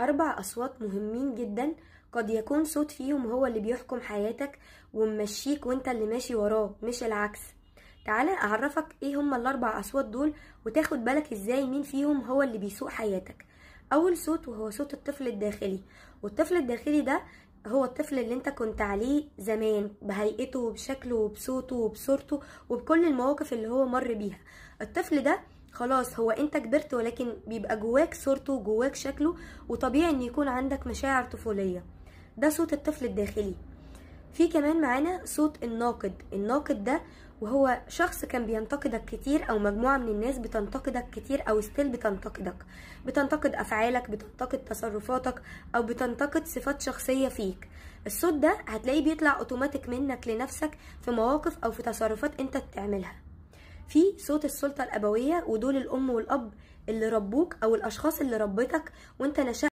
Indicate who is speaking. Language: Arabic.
Speaker 1: 4 أصوات مهمين جدا، قد يكون صوت فيهم هو اللي بيحكم حياتك وممشيك وانت اللي ماشي وراه مش العكس. تعالى أعرفك ايه هما ال4 أصوات دول، وتاخد بالك ازاي مين فيهم هو اللي بيسوق حياتك. أول صوت وهو صوت الطفل الداخلي، والطفل الداخلي ده هو الطفل اللي انت كنت عليه زمان بهيئته وبشكله وبصوته وبصورته وبكل المواقف اللي هو مر بيها. الطفل ده خلاص هو انت كبرت، ولكن بيبقى جواك صورته وجواك شكله، وطبيعي ان يكون عندك مشاعر طفولية. ده صوت الطفل الداخلي. في كمان معانا صوت الناقد ده وهو شخص كان بينتقدك كتير، او مجموعة من الناس بتنتقدك كتير، او ستيل بتنتقد افعالك، بتنتقد تصرفاتك، او بتنتقد صفات شخصية فيك. الصوت ده هتلاقيه بيطلع اوتوماتيك منك لنفسك في مواقف او في تصرفات انت بتعملها. في صوت السلطة الأبوية، ودول الأم والأب اللي ربوك، أو الأشخاص اللي ربتك وانت نشأت